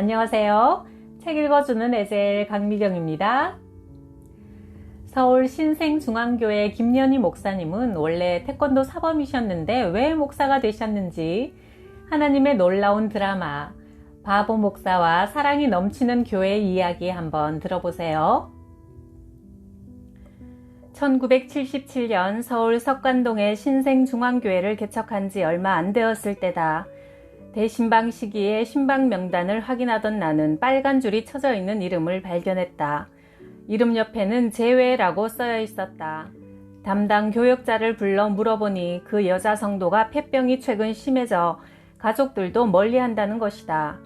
안녕하세요. 책 읽어주는 에셀 강미경입니다. 서울 신생중앙교회 김연희 목사님은 원래 태권도 사범이셨는데 왜 목사가 되셨는지 하나님의 놀라운 드라마 바보 목사와 사랑이 넘치는 교회 이야기 한번 들어보세요. 1977년 서울 석관동의 신생중앙교회를 개척한 지 얼마 안 되었을 때다. 대신방 시기에 신방 명단을 확인하던 나는 빨간 줄이 쳐져 있는 이름을 발견했다. 이름 옆에는 제외라고 써여 있었다. 담당 교역자를 불러 물어보니 그 여자 성도가 폐병이 최근 심해져 가족들도 멀리한다는 것이다.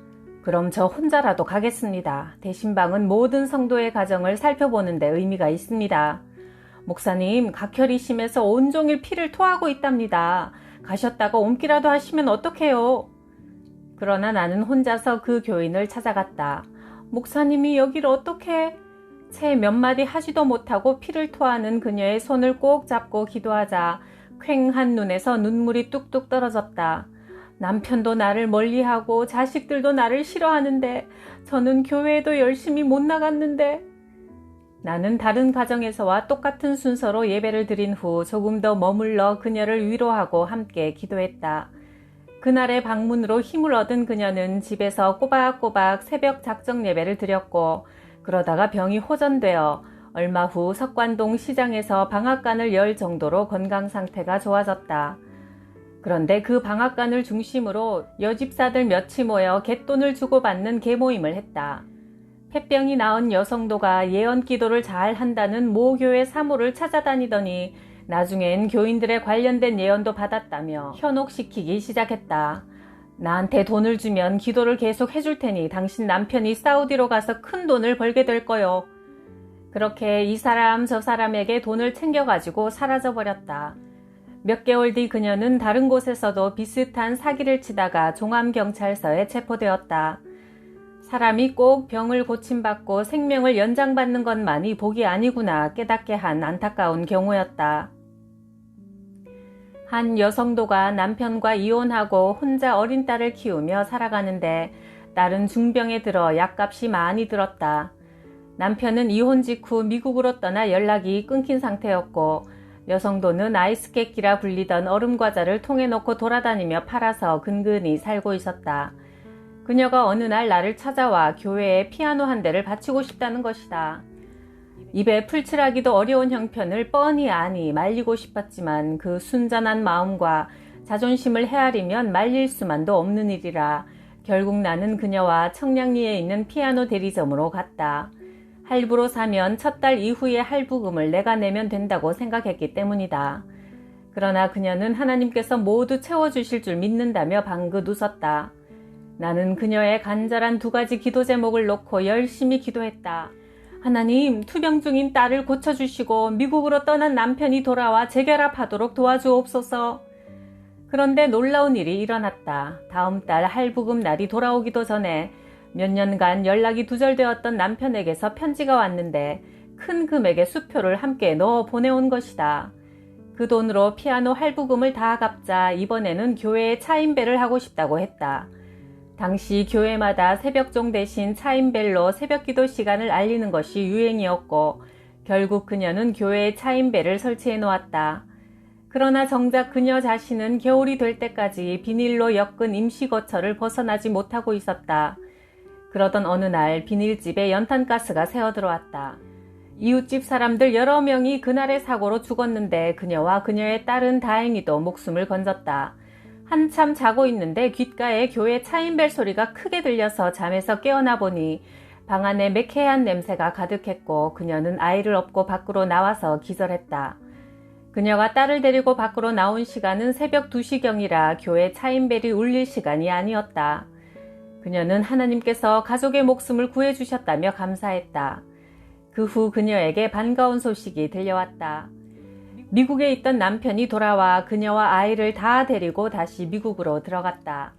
그럼 저 혼자라도 가겠습니다. 대신방은 모든 성도의 가정을 살펴보는 데 의미가 있습니다. 목사님, 각혈이 심해서 온종일 피를 토하고 있답니다. 가셨다가 옮기라도 하시면 어떡해요? 그러나 나는 혼자서 그 교인을 찾아갔다. 목사님이 여기를 어떻게? 채 몇 마디 하지도 못하고 피를 토하는 그녀의 손을 꼭 잡고 기도하자 퀭한 눈에서 눈물이 뚝뚝 떨어졌다. 남편도 나를 멀리하고 자식들도 나를 싫어하는데 저는 교회에도 열심히 못 나갔는데. 나는 다른 가정에서와 똑같은 순서로 예배를 드린 후 조금 더 머물러 그녀를 위로하고 함께 기도했다. 그날의 방문으로 힘을 얻은 그녀는 집에서 꼬박꼬박 새벽 작정 예배를 드렸고 그러다가 병이 호전되어 얼마 후 석관동 시장에서 방앗간을 열 정도로 건강 상태가 좋아졌다. 그런데 그 방앗간을 중심으로 여집사들 몇이 모여 갯돈을 주고받는 계모임을 했다. 폐병이 나은 여성도가 예언 기도를 잘 한다는 모교회 사무를 찾아다니더니 나중엔 교인들의 관련된 예언도 받았다며 현혹시키기 시작했다. 나한테 돈을 주면 기도를 계속 해줄 테니 당신 남편이 사우디로 가서 큰 돈을 벌게 될 거요. 그렇게 이 사람 저 사람에게 돈을 챙겨가지고 사라져버렸다. 몇 개월 뒤 그녀는 다른 곳에서도 비슷한 사기를 치다가 종암경찰서에 체포되었다. 사람이 꼭 병을 고침받고 생명을 연장받는 것만이 복이 아니구나 깨닫게 한 안타까운 경우였다. 한 여성도가 남편과 이혼하고 혼자 어린 딸을 키우며 살아가는데 딸은 중병에 들어 약값이 많이 들었다. 남편은 이혼 직후 미국으로 떠나 연락이 끊긴 상태였고 여성도는 아이스케키라 불리던 얼음과자를 통에 넣고 돌아다니며 팔아서 근근히 살고 있었다. 그녀가 어느 날 나를 찾아와 교회에 피아노 한 대를 바치고 싶다는 것이다. 입에 풀칠하기도 어려운 형편을 뻔히 아니 말리고 싶었지만 그 순전한 마음과 자존심을 헤아리면 말릴 수만도 없는 일이라 결국 나는 그녀와 청량리에 있는 피아노 대리점으로 갔다. 할부로 사면 첫 달 이후의 할부금을 내가 내면 된다고 생각했기 때문이다. 그러나 그녀는 하나님께서 모두 채워주실 줄 믿는다며 방긋 웃었다. 나는 그녀의 간절한 두 가지 기도 제목을 놓고 열심히 기도했다. 하나님, 투병 중인 딸을 고쳐주시고 미국으로 떠난 남편이 돌아와 재결합하도록 도와주옵소서. 그런데 놀라운 일이 일어났다. 다음 달 할부금 날이 돌아오기도 전에 몇 년간 연락이 두절되었던 남편에게서 편지가 왔는데 큰 금액의 수표를 함께 넣어 보내온 것이다. 그 돈으로 피아노 할부금을 다 갚자 이번에는 교회에 차인배를 하고 싶다고 했다. 당시 교회마다 새벽종 대신 차인벨로 새벽기도 시간을 알리는 것이 유행이었고 결국 그녀는 교회에 차인벨을 설치해 놓았다. 그러나 정작 그녀 자신은 겨울이 될 때까지 비닐로 엮은 임시거처를 벗어나지 못하고 있었다. 그러던 어느 날 비닐집에 연탄가스가 새어들어왔다. 이웃집 사람들 여러 명이 그날의 사고로 죽었는데 그녀와 그녀의 딸은 다행히도 목숨을 건졌다. 한참 자고 있는데 귓가에 교회 차인벨 소리가 크게 들려서 잠에서 깨어나 보니 방 안에 매캐한 냄새가 가득했고 그녀는 아이를 업고 밖으로 나와서 기절했다. 그녀가 딸을 데리고 밖으로 나온 시간은 새벽 2시경이라 교회 차인벨이 울릴 시간이 아니었다. 그녀는 하나님께서 가족의 목숨을 구해주셨다며 감사했다. 그 후 그녀에게 반가운 소식이 들려왔다. 미국에 있던 남편이 돌아와 그녀와 아이를 다 데리고 다시 미국으로 들어갔다.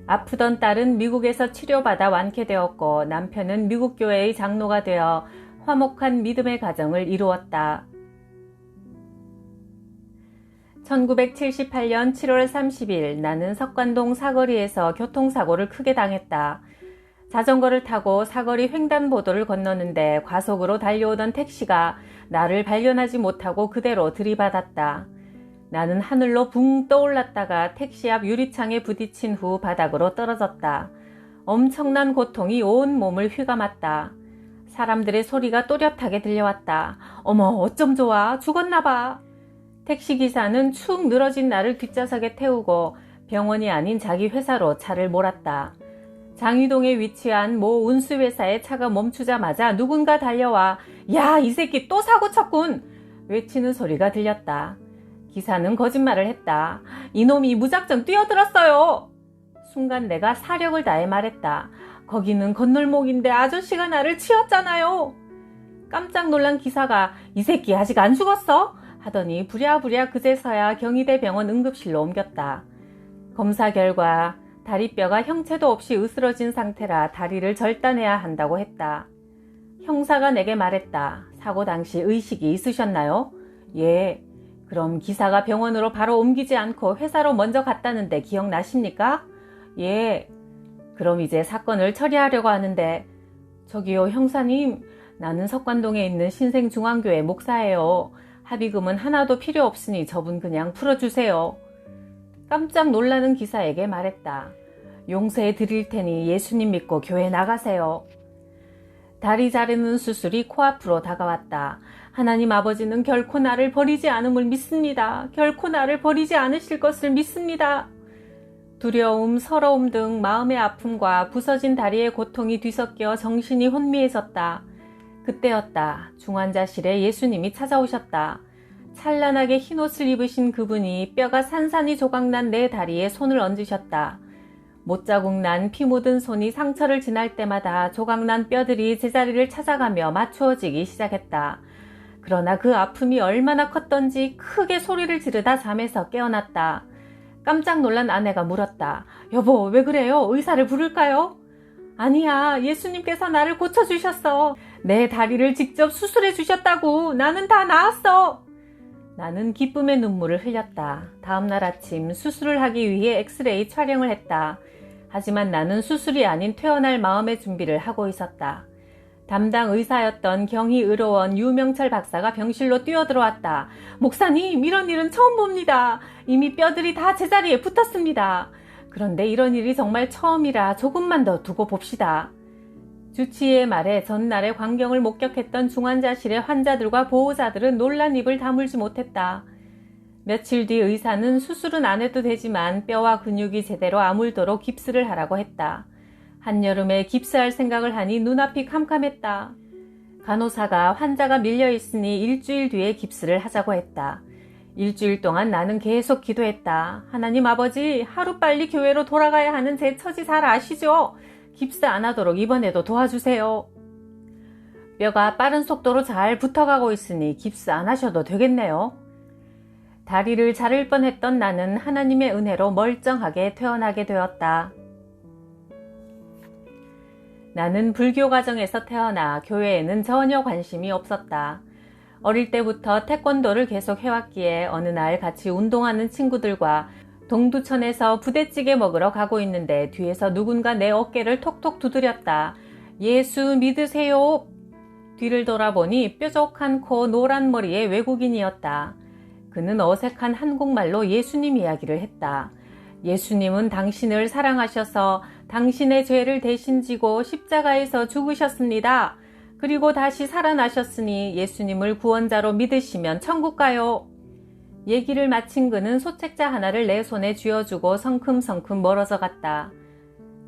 아프던 딸은 미국에서 치료받아 완쾌되었고 남편은 미국 교회의 장로가 되어 화목한 믿음의 가정을 이루었다. 1978년 7월 30일 나는 석관동 사거리에서 교통사고를 크게 당했다. 자전거를 타고 사거리 횡단보도를 건너는데 과속으로 달려오던 택시가 나를 발견하지 못하고 그대로 들이받았다. 나는 하늘로 붕 떠올랐다가 택시 앞 유리창에 부딪힌 후 바닥으로 떨어졌다. 엄청난 고통이 온 몸을 휘감았다. 사람들의 소리가 또렷하게 들려왔다. 어머, 어쩜 좋아. 죽었나봐. 택시기사는 축 늘어진 나를 뒷좌석에 태우고 병원이 아닌 자기 회사로 차를 몰았다. 장위동에 위치한 모 운수회사의 차가 멈추자마자 누군가 달려와 야, 이 새끼 또 사고 쳤군! 외치는 소리가 들렸다. 기사는 거짓말을 했다. 이놈이 무작정 뛰어들었어요. 순간 내가 사력을 다해 말했다. 거기는 건널목인데 아저씨가 나를 치었잖아요. 깜짝 놀란 기사가 이 새끼 아직 안 죽었어? 하더니 부랴부랴 그제서야 경희대 병원 응급실로 옮겼다. 검사 결과 다리뼈가 형체도 없이 으스러진 상태라 다리를 절단해야 한다고 했다. 형사가 내게 말했다. 사고 당시 의식이 있으셨나요? 예. 그럼 기사가 병원으로 바로 옮기지 않고 회사로 먼저 갔다는데 기억나십니까? 예. 그럼 이제 사건을 처리하려고 하는데 저기요 형사님, 나는 석관동에 있는 신생중앙교회 목사예요. 합의금은 하나도 필요 없으니 저분 그냥 풀어주세요. 깜짝 놀라는 기사에게 말했다. 용서해 드릴 테니 예수님 믿고 교회 나가세요. 다리 자르는 수술이 코앞으로 다가왔다. 하나님 아버지는 결코 나를 버리지 않음을 믿습니다. 결코 나를 버리지 않으실 것을 믿습니다. 두려움, 서러움 등 마음의 아픔과 부서진 다리의 고통이 뒤섞여 정신이 혼미해졌다. 그때였다. 중환자실에 예수님이 찾아오셨다. 찬란하게 흰옷을 입으신 그분이 뼈가 산산이 조각난 내 다리에 손을 얹으셨다. 못자국 난 피 묻은 손이 상처를 지날 때마다 조각난 뼈들이 제자리를 찾아가며 맞추어지기 시작했다. 그러나 그 아픔이 얼마나 컸던지 크게 소리를 지르다 잠에서 깨어났다. 깜짝 놀란 아내가 물었다. 여보, 왜 그래요? 의사를 부를까요? 아니야, 예수님께서 나를 고쳐주셨어. 내 다리를 직접 수술해 주셨다고. 나는 다 나았어. 나는 기쁨의 눈물을 흘렸다. 다음날 아침 수술을 하기 위해 엑스레이 촬영을 했다. 하지만 나는 수술이 아닌 퇴원할 마음의 준비를 하고 있었다. 담당 의사였던 경희의료원 유명철 박사가 병실로 뛰어들어왔다. 목사님, 이런 일은 처음 봅니다. 이미 뼈들이 다 제자리에 붙었습니다. 그런데 이런 일이 정말 처음이라 조금만 더 두고 봅시다. 주치의의 말에 전날의 광경을 목격했던 중환자실의 환자들과 보호자들은 놀란 입을 다물지 못했다. 며칠 뒤 의사는 수술은 안 해도 되지만 뼈와 근육이 제대로 아물도록 깁스를 하라고 했다. 한여름에 깁스할 생각을 하니 눈앞이 캄캄했다. 간호사가 환자가 밀려있으니 일주일 뒤에 깁스를 하자고 했다. 일주일 동안 나는 계속 기도했다. 하나님 아버지, 하루빨리 교회로 돌아가야 하는 제 처지 잘 아시죠? 깁스 안 하도록 이번에도 도와주세요. 뼈가 빠른 속도로 잘 붙어가고 있으니 깁스 안 하셔도 되겠네요. 다리를 자를 뻔했던 나는 하나님의 은혜로 멀쩡하게 퇴원하게 되었다. 나는 불교 가정에서 태어나 교회에는 전혀 관심이 없었다. 어릴 때부터 태권도를 계속 해왔기에 어느 날 같이 운동하는 친구들과 동두천에서 부대찌개 먹으러 가고 있는데 뒤에서 누군가 내 어깨를 톡톡 두드렸다. 예수 믿으세요. 뒤를 돌아보니 뾰족한 코 노란 머리의 외국인이었다. 그는 어색한 한국말로 예수님 이야기를 했다. 예수님은 당신을 사랑하셔서 당신의 죄를 대신 지고 십자가에서 죽으셨습니다. 그리고 다시 살아나셨으니 예수님을 구원자로 믿으시면 천국 가요. 얘기를 마친 그는 소책자 하나를 내 손에 쥐어주고 성큼성큼 멀어져 갔다.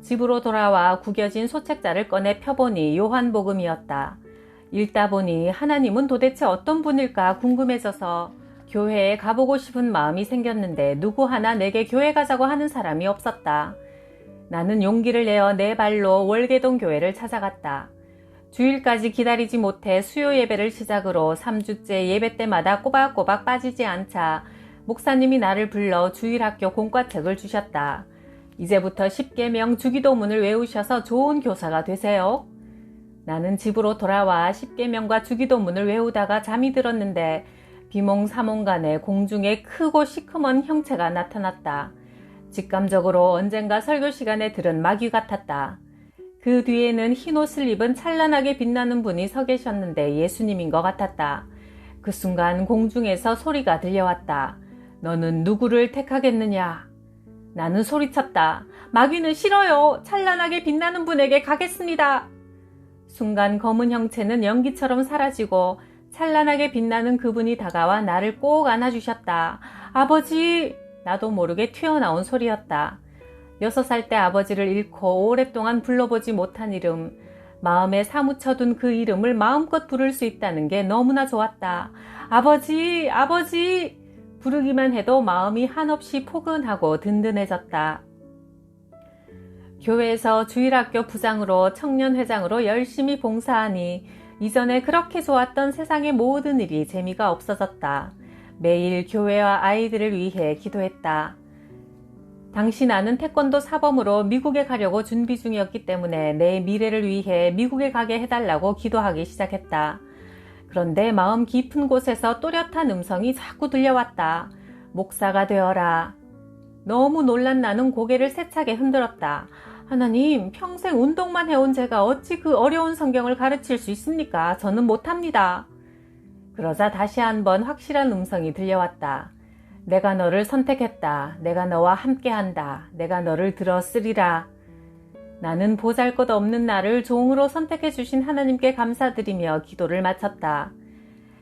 집으로 돌아와 구겨진 소책자를 꺼내 펴보니 요한복음이었다. 읽다 보니 하나님은 도대체 어떤 분일까 궁금해져서 교회에 가보고 싶은 마음이 생겼는데 누구 하나 내게 교회 가자고 하는 사람이 없었다. 나는 용기를 내어 내 발로 월계동 교회를 찾아갔다. 주일까지 기다리지 못해 수요 예배를 시작으로 3주째 예배 때마다 꼬박꼬박 빠지지 않자 목사님이 나를 불러 주일학교 공과책을 주셨다. 이제부터 10계명 주기도문을 외우셔서 좋은 교사가 되세요. 나는 집으로 돌아와 10계명과 주기도문을 외우다가 잠이 들었는데 비몽사몽간에 공중에 크고 시커먼 형체가 나타났다. 직감적으로 언젠가 설교 시간에 들은 마귀 같았다. 그 그 뒤에는 흰 옷을 입은 찬란하게 빛나는 분이 서 계셨는데 예수님인 것 같았다. 그 순간 공중에서 소리가 들려왔다. 너는 누구를 택하겠느냐? 나는 소리쳤다. 마귀는 싫어요. 찬란하게 빛나는 분에게 가겠습니다. 순간 검은 형체는 연기처럼 사라지고 찬란하게 빛나는 그분이 다가와 나를 꼭 안아주셨다. 아버지! 나도 모르게 튀어나온 소리였다. 6살 때 아버지를 잃고 오랫동안 불러보지 못한 이름, 마음에 사무쳐둔 그 이름을 마음껏 부를 수 있다는 게 너무나 좋았다. 아버지! 아버지! 부르기만 해도 마음이 한없이 포근하고 든든해졌다. 교회에서 주일학교 부장으로 청년회장으로 열심히 봉사하니 이전에 그렇게 좋았던 세상의 모든 일이 재미가 없어졌다. 매일 교회와 아이들을 위해 기도했다. 당시 나는 태권도 사범으로 미국에 가려고 준비 중이었기 때문에 내 미래를 위해 미국에 가게 해달라고 기도하기 시작했다. 그런데 마음 깊은 곳에서 또렷한 음성이 자꾸 들려왔다. 목사가 되어라. 너무 놀란 나는 고개를 세차게 흔들었다. 하나님, 평생 운동만 해온 제가 어찌 그 어려운 성경을 가르칠 수 있습니까? 저는 못합니다. 그러자 다시 한번 확실한 음성이 들려왔다. 내가 너를 선택했다. 내가 너와 함께한다. 내가 너를 들어쓰리라. 나는 보잘것없는 나를 종으로 선택해 주신 하나님께 감사드리며 기도를 마쳤다.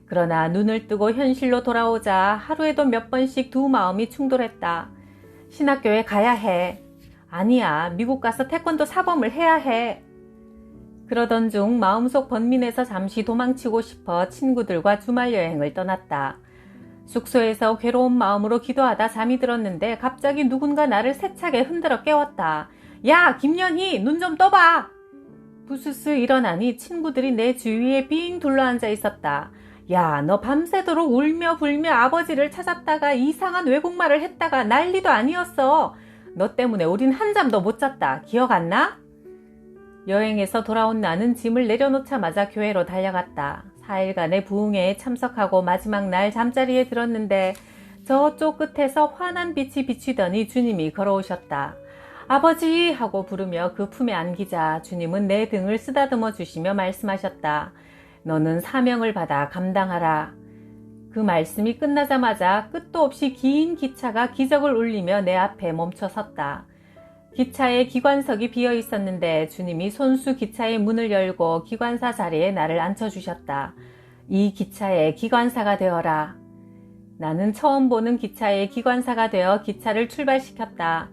그러나 눈을 뜨고 현실로 돌아오자 하루에도 몇 번씩 두 마음이 충돌했다. 신학교에 가야 해. 아니야, 미국 가서 태권도 사범을 해야 해. 그러던 중 마음속 번민에서 잠시 도망치고 싶어 친구들과 주말 여행을 떠났다. 숙소에서 괴로운 마음으로 기도하다 잠이 들었는데 갑자기 누군가 나를 세차게 흔들어 깨웠다. 야, 김연희, 눈 좀 떠봐. 부스스 일어나니 친구들이 내 주위에 빙 둘러앉아 있었다. 야, 너 밤새도록 울며 불며 아버지를 찾았다가 이상한 외국말을 했다가 난리도 아니었어. 너 때문에 우린 한 잠도 못 잤다. 기억 안 나? 여행에서 돌아온 나는 짐을 내려놓자마자 교회로 달려갔다. 4일간의 부흥회에 참석하고 마지막 날 잠자리에 들었는데 저쪽 끝에서 환한 빛이 비치더니 주님이 걸어오셨다. 아버지! 하고 부르며 그 품에 안기자 주님은 내 등을 쓰다듬어 주시며 말씀하셨다. 너는 사명을 받아 감당하라. 그 말씀이 끝나자마자 끝도 없이 긴 기차가 기적을 울리며 내 앞에 멈춰 섰다. 기차에 기관석이 비어 있었는데 주님이 손수 기차의 문을 열고 기관사 자리에 나를 앉혀주셨다. 이 기차의 기관사가 되어라. 나는 처음 보는 기차의 기관사가 되어 기차를 출발시켰다.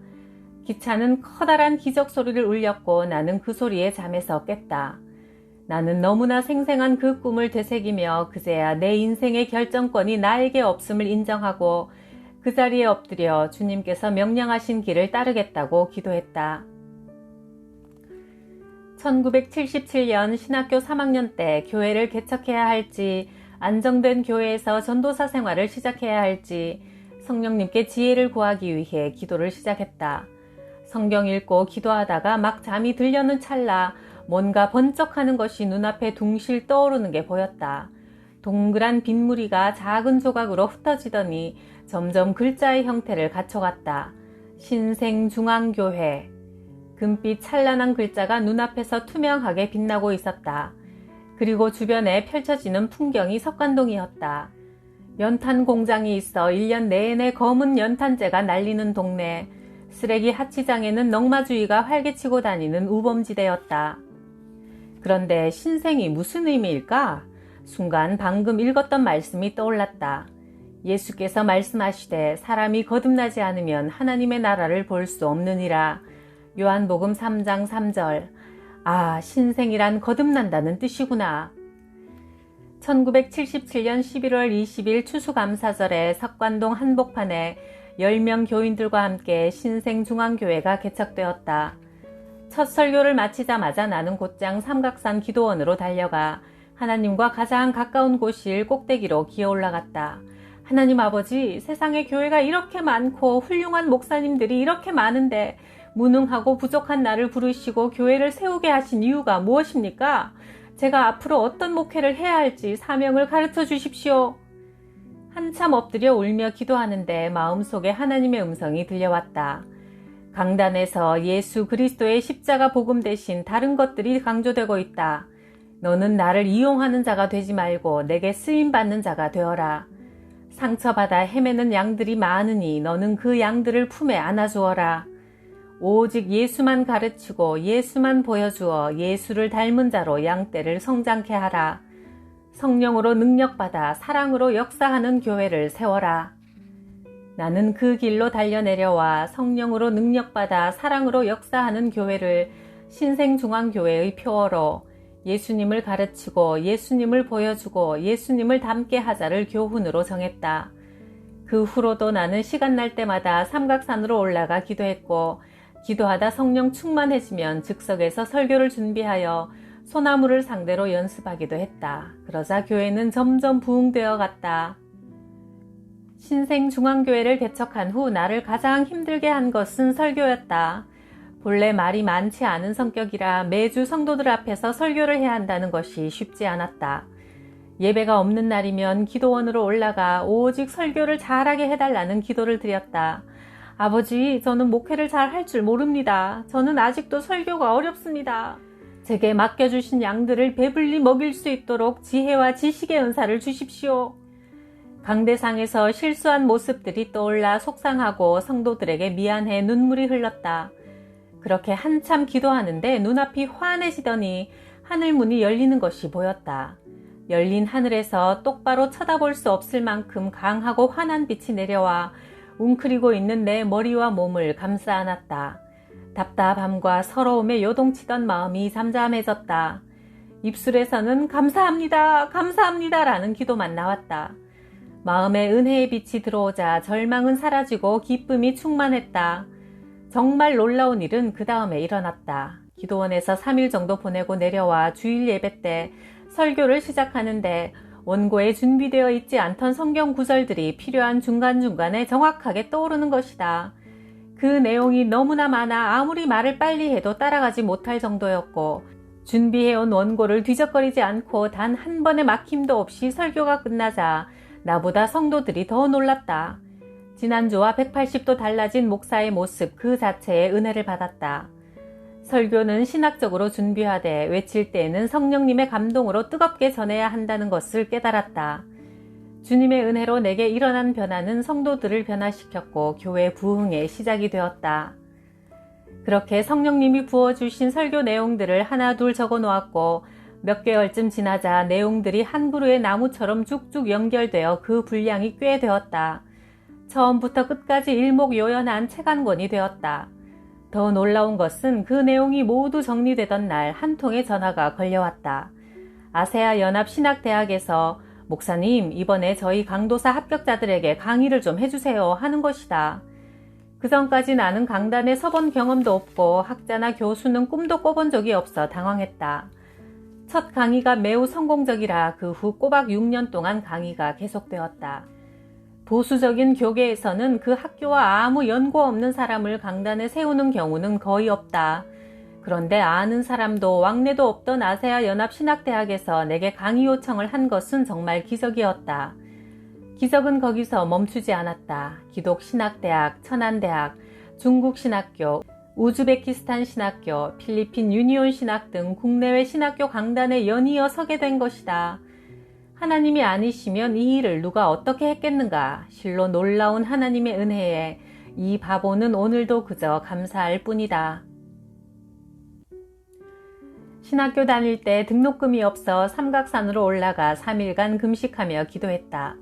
기차는 커다란 기적 소리를 울렸고 나는 그 소리에 잠에서 깼다. 나는 너무나 생생한 그 꿈을 되새기며 그제야 내 인생의 결정권이 나에게 없음을 인정하고 그 자리에 엎드려 주님께서 명령하신 길을 따르겠다고 기도했다. 1977년 신학교 3학년 때 교회를 개척해야 할지 안정된 교회에서 전도사 생활을 시작해야 할지 성령님께 지혜를 구하기 위해 기도를 시작했다. 성경 읽고 기도하다가 막 잠이 들려는 찰나 뭔가 번쩍하는 것이 눈앞에 둥실 떠오르는 게 보였다. 동그란 빗무리가 작은 조각으로 흩어지더니 점점 글자의 형태를 갖춰갔다. 신생중앙교회. 금빛 찬란한 글자가 눈앞에서 투명하게 빛나고 있었다. 그리고 주변에 펼쳐지는 풍경이 석관동이었다. 연탄 공장이 있어 1년 내내 검은 연탄재가 날리는 동네. 쓰레기 하치장에는 넝마주의가 활개치고 다니는 우범지대였다. 그런데 신생이 무슨 의미일까? 순간 방금 읽었던 말씀이 떠올랐다. 예수께서 말씀하시되 사람이 거듭나지 않으면 하나님의 나라를 볼 수 없느니라. 요한복음 3장 3절. 아, 신생이란 거듭난다는 뜻이구나. 1977년 11월 20일 추수감사절에 석관동 한복판에 10명 교인들과 함께 신생중앙교회가 개척되었다. 첫 설교를 마치자마자 나는 곧장 삼각산 기도원으로 달려가 하나님과 가장 가까운 곳일 꼭대기로 기어 올라갔다. 하나님 아버지, 세상에 교회가 이렇게 많고 훌륭한 목사님들이 이렇게 많은데 무능하고 부족한 나를 부르시고 교회를 세우게 하신 이유가 무엇입니까? 제가 앞으로 어떤 목회를 해야 할지 사명을 가르쳐 주십시오. 한참 엎드려 울며 기도하는데 마음속에 하나님의 음성이 들려왔다. 강단에서 예수 그리스도의 십자가 복음 대신 다른 것들이 강조되고 있다. 너는 나를 이용하는 자가 되지 말고 내게 쓰임받는 자가 되어라. 상처받아 헤매는 양들이 많으니 너는 그 양들을 품에 안아주어라. 오직 예수만 가르치고 예수만 보여주어 예수를 닮은 자로 양떼를 성장케 하라. 성령으로 능력받아 사랑으로 역사하는 교회를 세워라. 나는 그 길로 달려내려와 성령으로 능력받아 사랑으로 역사하는 교회를 신생중앙교회의 표어로 예수님을 가르치고 예수님을 보여주고 예수님을 닮게 하자를 교훈으로 정했다. 그 후로도 나는 시간 날 때마다 삼각산으로 올라가 기도했고 기도하다 성령 충만해지면 즉석에서 설교를 준비하여 소나무를 상대로 연습하기도 했다. 그러자 교회는 점점 부흥되어 갔다. 신생중앙교회를 개척한 후 나를 가장 힘들게 한 것은 설교였다. 본래 말이 많지 않은 성격이라 매주 성도들 앞에서 설교를 해야 한다는 것이 쉽지 않았다. 예배가 없는 날이면 기도원으로 올라가 오직 설교를 잘하게 해달라는 기도를 드렸다. 아버지, 저는 목회를 잘 할 줄 모릅니다. 저는 아직도 설교가 어렵습니다. 제게 맡겨주신 양들을 배불리 먹일 수 있도록 지혜와 지식의 은사를 주십시오. 강대상에서 실수한 모습들이 떠올라 속상하고 성도들에게 미안해 눈물이 흘렀다. 그렇게 한참 기도하는데 눈앞이 환해지더니 하늘문이 열리는 것이 보였다. 열린 하늘에서 똑바로 쳐다볼 수 없을 만큼 강하고 환한 빛이 내려와 웅크리고 있는 내 머리와 몸을 감싸 안았다. 답답함과 서러움에 요동치던 마음이 잠잠해졌다. 입술에서는 감사합니다, 감사합니다 라는 기도만 나왔다. 마음에 은혜의 빛이 들어오자 절망은 사라지고 기쁨이 충만했다. 정말 놀라운 일은 그 다음에 일어났다. 기도원에서 3일 정도 보내고 내려와 주일 예배 때 설교를 시작하는데 원고에 준비되어 있지 않던 성경 구절들이 필요한 중간중간에 정확하게 떠오르는 것이다. 그 내용이 너무나 많아 아무리 말을 빨리 해도 따라가지 못할 정도였고 준비해온 원고를 뒤적거리지 않고 단 한 번의 막힘도 없이 설교가 끝나자 나보다 성도들이 더 놀랐다. 지난주와 180도 달라진 목사의 모습 그 자체에 은혜를 받았다. 설교는 신학적으로 준비하되 외칠 때에는 성령님의 감동으로 뜨겁게 전해야 한다는 것을 깨달았다. 주님의 은혜로 내게 일어난 변화는 성도들을 변화시켰고 교회 부흥의 시작이 되었다. 그렇게 성령님이 부어주신 설교 내용들을 하나 둘 적어 놓았고 몇 개월쯤 지나자 내용들이 한 그루의 나무처럼 쭉쭉 연결되어 그 분량이 꽤 되었다. 처음부터 끝까지 일목요연한 책 한 권이 되었다. 더 놀라운 것은 그 내용이 모두 정리되던 날 한 통의 전화가 걸려왔다. 아세아 연합 신학대학에서 목사님, 이번에 저희 강도사 합격자들에게 강의를 좀 해주세요 하는 것이다. 그전까지 나는 강단에 서본 경험도 없고 학자나 교수는 꿈도 꿔본 적이 없어 당황했다. 첫 강의가 매우 성공적이라 그 후 꼬박 6년 동안 강의가 계속되었다. 보수적인 교계에서는 그 학교와 아무 연고 없는 사람을 강단에 세우는 경우는 거의 없다. 그런데 아는 사람도 왕래도 없던 아세아 연합 신학대학에서 내게 강의 요청을 한 것은 정말 기적이었다. 기적은 거기서 멈추지 않았다. 기독 신학대학, 천안대학, 중국 신학교, 우즈베키스탄 신학교, 필리핀 유니온 신학 등 국내외 신학교 강단에 연이어 서게 된 것이다. 하나님이 아니시면 이 일을 누가 어떻게 했겠는가? 실로 놀라운 하나님의 은혜에 이 바보는 오늘도 그저 감사할 뿐이다. 신학교 다닐 때 등록금이 없어 삼각산으로 올라가 3일간 금식하며 기도했다.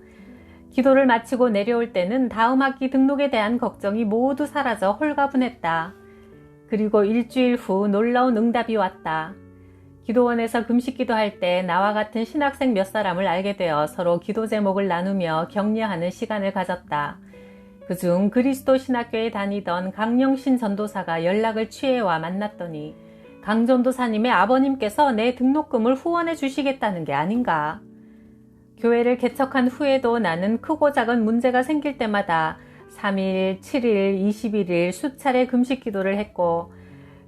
기도를 마치고 내려올 때는 다음 학기 등록에 대한 걱정이 모두 사라져 홀가분했다. 그리고 일주일 후 놀라운 응답이 왔다. 기도원에서 금식 기도할 때 나와 같은 신학생 몇 사람을 알게 되어 서로 기도 제목을 나누며 격려하는 시간을 가졌다. 그중 그리스도 신학교에 다니던 강영신 전도사가 연락을 취해와 만났더니 강 전도사님의 아버님께서 내 등록금을 후원해 주시겠다는 게 아닌가. 교회를 개척한 후에도 나는 크고 작은 문제가 생길 때마다 3일, 7일, 21일 수차례 금식 기도를 했고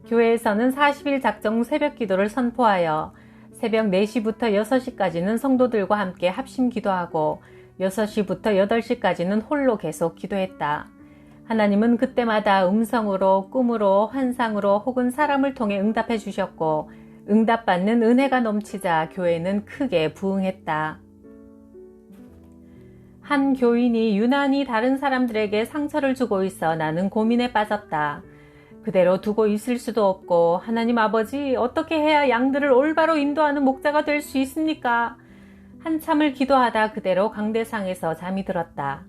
교회에서는 40일 작정 새벽 기도를 선포하여 새벽 4시부터 6시까지는 성도들과 함께 합심 기도하고 6시부터 8시까지는 홀로 계속 기도했다. 하나님은 그때마다 음성으로, 꿈으로, 환상으로 혹은 사람을 통해 응답해 주셨고 응답받는 은혜가 넘치자 교회는 크게 부흥했다. 한 교인이 유난히 다른 사람들에게 상처를 주고 있어 나는 고민에 빠졌다. 그대로 두고 있을 수도 없고 하나님 아버지 어떻게 해야 양들을 올바로 인도하는 목자가 될 수 있습니까? 한참을 기도하다 그대로 강대상에서 잠이 들었다.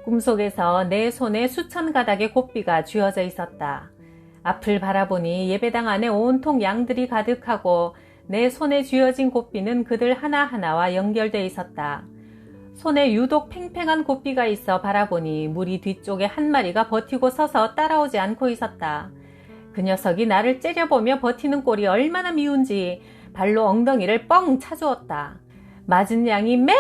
꿈속에서 내 손에 수천 가닥의 곱비가 쥐어져 있었다. 앞을 바라보니 예배당 안에 온통 양들이 가득하고 내 손에 쥐어진 곱비는 그들 하나하나와 연결되어 있었다. 손에 유독 팽팽한 곱비가 있어 바라보니 무리 뒤쪽에 한 마리가 버티고 서서 따라오지 않고 있었다. 그 녀석이 나를 째려보며 버티는 꼴이 얼마나 미운지 발로 엉덩이를 뻥 차주었다. 맞은 양이 매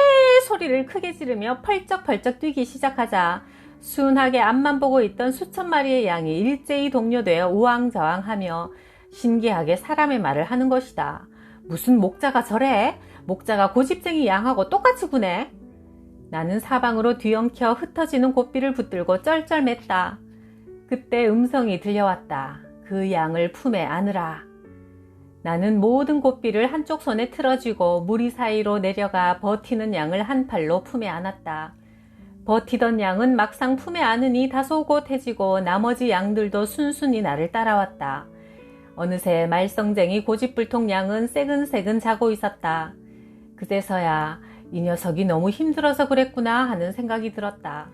소리를 크게 지르며 펄쩍펄쩍 뛰기 시작하자 순하게 앞만 보고 있던 수천 마리의 양이 일제히 동요되어 우왕좌왕하며 신기하게 사람의 말을 하는 것이다. 무슨 목자가 저래? 목자가 고집쟁이 양하고 똑같이 구네? 나는 사방으로 뒤엉켜 흩어지는 곱비를 붙들고 쩔쩔맸다. 그때 음성이 들려왔다. 그 양을 품에 안으라. 나는 모든 곱비를 한쪽 손에 틀어쥐고 무리 사이로 내려가 버티는 양을 한 팔로 품에 안았다. 버티던 양은 막상 품에 안으니 다소 곧해지고 나머지 양들도 순순히 나를 따라왔다. 어느새 말썽쟁이 고집불통 양은 새근새근 자고 있었다. 그제서야 이 녀석이 너무 힘들어서 그랬구나 하는 생각이 들었다.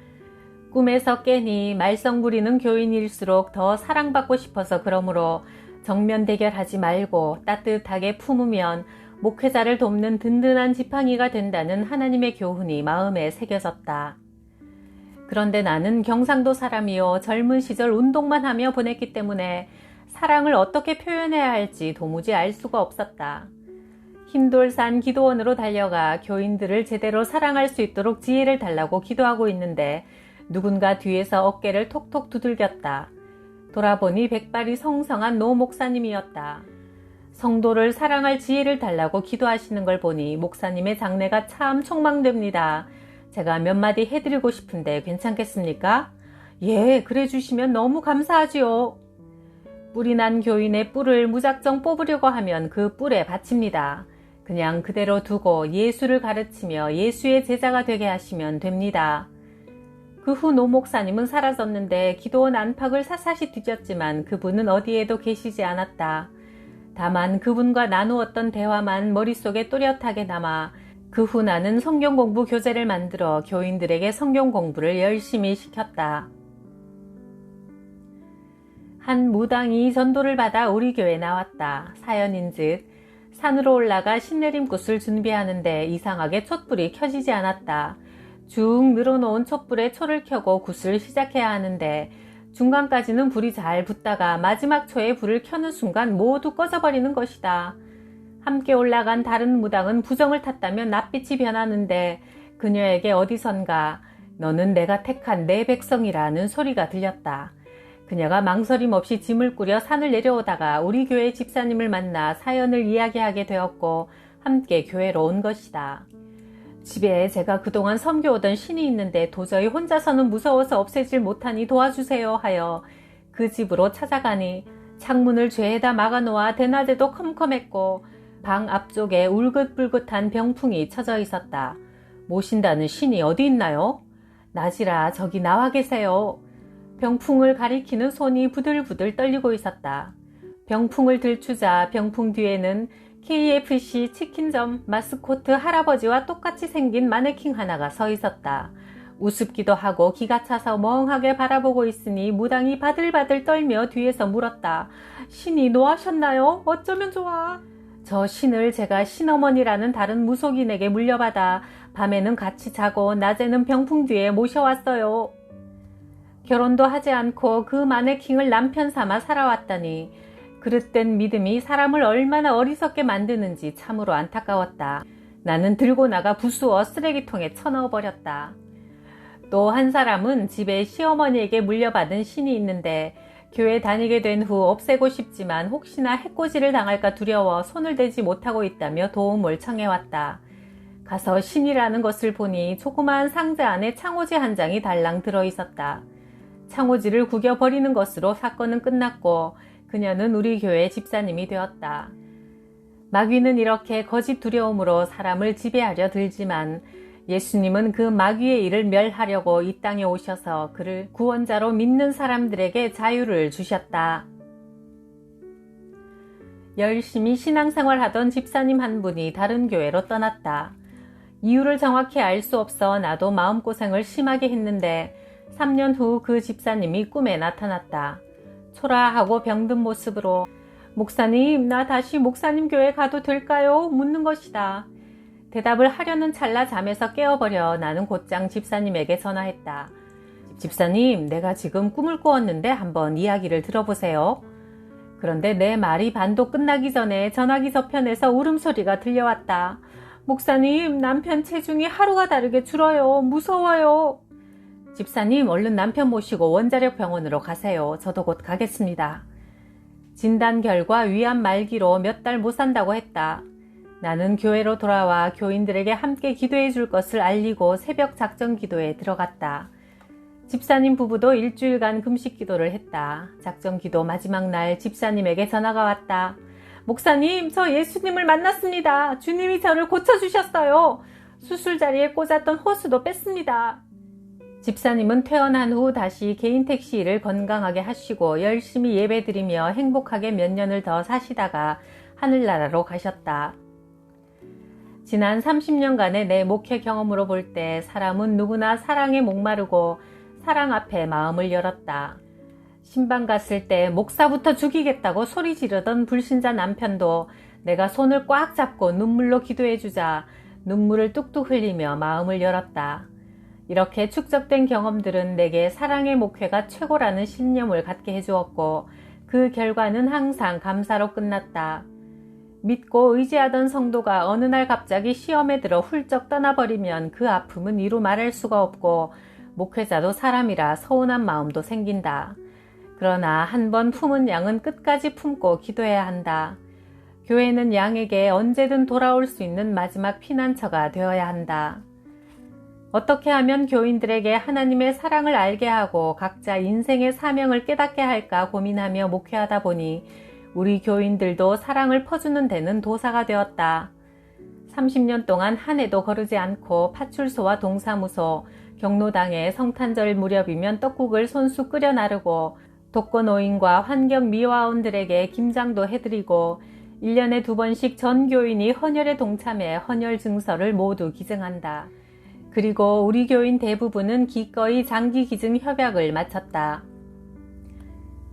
꿈에서 깨니 말썽 부리는 교인일수록 더 사랑받고 싶어서 그러므로 정면 대결하지 말고 따뜻하게 품으면 목회자를 돕는 든든한 지팡이가 된다는 하나님의 교훈이 마음에 새겨졌다. 그런데 나는 경상도 사람이요 젊은 시절 운동만 하며 보냈기 때문에 사랑을 어떻게 표현해야 할지 도무지 알 수가 없었다. 흰돌산 기도원으로 달려가 교인들을 제대로 사랑할 수 있도록 지혜를 달라고 기도하고 있는데 누군가 뒤에서 어깨를 톡톡 두들겼다. 돌아보니 백발이 성성한 노 목사님이었다. 성도를 사랑할 지혜를 달라고 기도하시는 걸 보니 목사님의 장래가 참 촉망됩니다. 제가 몇 마디 해드리고 싶은데 괜찮겠습니까? 예, 그래 주시면 너무 감사하지요. 뿔이 난 교인의 뿔을 무작정 뽑으려고 하면 그 뿔에 바칩니다. 그냥 그대로 두고 예수를 가르치며 예수의 제자가 되게 하시면 됩니다. 그 후 노 목사님은 사라졌는데 기도원 안팎을 샅샅이 뒤졌지만 그분은 어디에도 계시지 않았다. 다만 그분과 나누었던 대화만 머릿속에 또렷하게 남아 그 후 나는 성경공부 교재를 만들어 교인들에게 성경공부를 열심히 시켰다. 한 무당이 전도를 받아 우리 교회에 나왔다. 사연인즉 산으로 올라가 신내림굿을 준비하는데 이상하게 촛불이 켜지지 않았다. 쭉 늘어놓은 촛불에 초를 켜고 굿을 시작해야 하는데 중간까지는 불이 잘 붙다가 마지막 초에 불을 켜는 순간 모두 꺼져버리는 것이다. 함께 올라간 다른 무당은 부정을 탔다며 낯빛이 변하는데 그녀에게 어디선가 너는 내가 택한 내 백성이라는 소리가 들렸다. 그녀가 망설임 없이 짐을 꾸려 산을 내려오다가 우리 교회 집사님을 만나 사연을 이야기하게 되었고 함께 교회로 온 것이다. 집에 제가 그동안 섬겨오던 신이 있는데 도저히 혼자서는 무서워서 없애질 못하니 도와주세요 하여 그 집으로 찾아가니 창문을 죄에다 막아놓아 대낮에도 컴컴했고 방 앞쪽에 울긋불긋한 병풍이 쳐져 있었다. 모신다는 신이 어디 있나요? 낮이라 저기 나와 계세요. 병풍을 가리키는 손이 부들부들 떨리고 있었다. 병풍을 들추자 병풍 뒤에는 KFC 치킨점 마스코트 할아버지와 똑같이 생긴 마네킹 하나가 서 있었다. 우습기도 하고 기가 차서 멍하게 바라보고 있으니 무당이 바들바들 떨며 뒤에서 물었다. 신이 노하셨나요? 어쩌면 좋아. 저 신을 제가 신어머니라는 다른 무속인에게 물려받아 밤에는 같이 자고 낮에는 병풍 뒤에 모셔왔어요. 결혼도 하지 않고 그 마네킹을 남편 삼아 살아왔다니 그릇된 믿음이 사람을 얼마나 어리석게 만드는지 참으로 안타까웠다. 나는 들고 나가 부수어 쓰레기통에 쳐넣어버렸다. 또 한 사람은 집에 시어머니에게 물려받은 신이 있는데 교회 다니게 된 후 없애고 싶지만 혹시나 해코지를 당할까 두려워 손을 대지 못하고 있다며 도움을 청해왔다. 가서 신이라는 것을 보니 조그마한 상자 안에 창호지 한 장이 달랑 들어있었다. 창호지를 구겨버리는 것으로 사건은 끝났고 그녀는 우리 교회 집사님이 되었다. 마귀는 이렇게 거짓 두려움으로 사람을 지배하려 들지만 예수님은 그 마귀의 일을 멸하려고 이 땅에 오셔서 그를 구원자로 믿는 사람들에게 자유를 주셨다. 열심히 신앙생활하던 집사님 한 분이 다른 교회로 떠났다. 이유를 정확히 알 수 없어 나도 마음고생을 심하게 했는데 3년 후 그 집사님이 꿈에 나타났다. 초라하고 병든 모습으로 목사님, 나 다시 목사님 교회 가도 될까요? 묻는 것이다. 대답을 하려는 찰나 잠에서 깨어버려 나는 곧장 집사님에게 전화했다. 집사님, 내가 지금 꿈을 꾸었는데 한번 이야기를 들어보세요. 그런데 내 말이 반도 끝나기 전에 전화기 저편에서 울음소리가 들려왔다. 목사님, 남편 체중이 하루가 다르게 줄어요. 무서워요. 집사님, 얼른 남편 모시고 원자력 병원으로 가세요. 저도 곧 가겠습니다. 진단 결과 위암 말기로 몇 달 못 산다고 했다. 나는 교회로 돌아와 교인들에게 함께 기도해 줄 것을 알리고 새벽 작전 기도에 들어갔다. 집사님 부부도 일주일간 금식 기도를 했다. 작전 기도 마지막 날 집사님에게 전화가 왔다. 목사님, 저 예수님을 만났습니다. 주님이 저를 고쳐주셨어요. 수술 자리에 꽂았던 호수도 뺐습니다. 집사님은 퇴원한 후 다시 개인 택시 일을 건강하게 하시고 열심히 예배드리며 행복하게 몇 년을 더 사시다가 하늘나라로 가셨다. 지난 30년간의 내 목회 경험으로 볼 때 사람은 누구나 사랑에 목마르고 사랑 앞에 마음을 열었다. 신방 갔을 때 목사부터 죽이겠다고 소리 지르던 불신자 남편도 내가 손을 꽉 잡고 눈물로 기도해주자 눈물을 뚝뚝 흘리며 마음을 열었다. 이렇게 축적된 경험들은 내게 사랑의 목회가 최고라는 신념을 갖게 해주었고 그 결과는 항상 감사로 끝났다. 믿고 의지하던 성도가 어느 날 갑자기 시험에 들어 훌쩍 떠나버리면 그 아픔은 이루 말할 수가 없고 목회자도 사람이라 서운한 마음도 생긴다. 그러나 한 번 품은 양은 끝까지 품고 기도해야 한다. 교회는 양에게 언제든 돌아올 수 있는 마지막 피난처가 되어야 한다. 어떻게 하면 교인들에게 하나님의 사랑을 알게 하고 각자 인생의 사명을 깨닫게 할까 고민하며 목회하다 보니 우리 교인들도 사랑을 퍼주는 데는 도사가 되었다. 30년 동안 한 해도 거르지 않고 파출소와 동사무소, 경로당에 성탄절 무렵이면 떡국을 손수 끓여 나르고 독거노인과 환경미화원들에게 김장도 해드리고 1년에 2번씩 전 교인이 헌혈에 동참해 헌혈 증서를 모두 기증한다. 그리고 우리 교인 대부분은 기꺼이 장기 기증 협약을 마쳤다.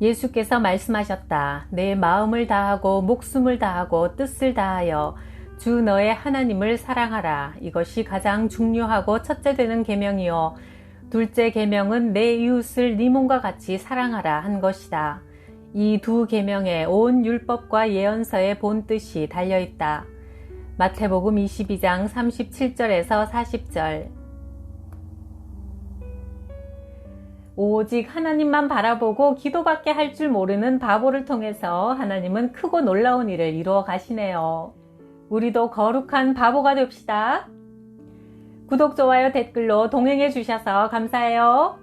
예수께서 말씀하셨다. 내 마음을 다하고 목숨을 다하고 뜻을 다하여 주 너의 하나님을 사랑하라. 이것이 가장 중요하고 첫째 되는 계명이요. 둘째 계명은 내 이웃을 네 몸과 같이 사랑하라 한 것이다. 이 두 계명에 온 율법과 예언서의 본 뜻이 달려있다. 마태복음 22장 37절에서 40절. 오직 하나님만 바라보고 기도밖에 할 줄 모르는 바보를 통해서 하나님은 크고 놀라운 일을 이루어 가시네요. 우리도 거룩한 바보가 됩시다. 구독, 좋아요, 댓글로 동행해 주셔서 감사해요.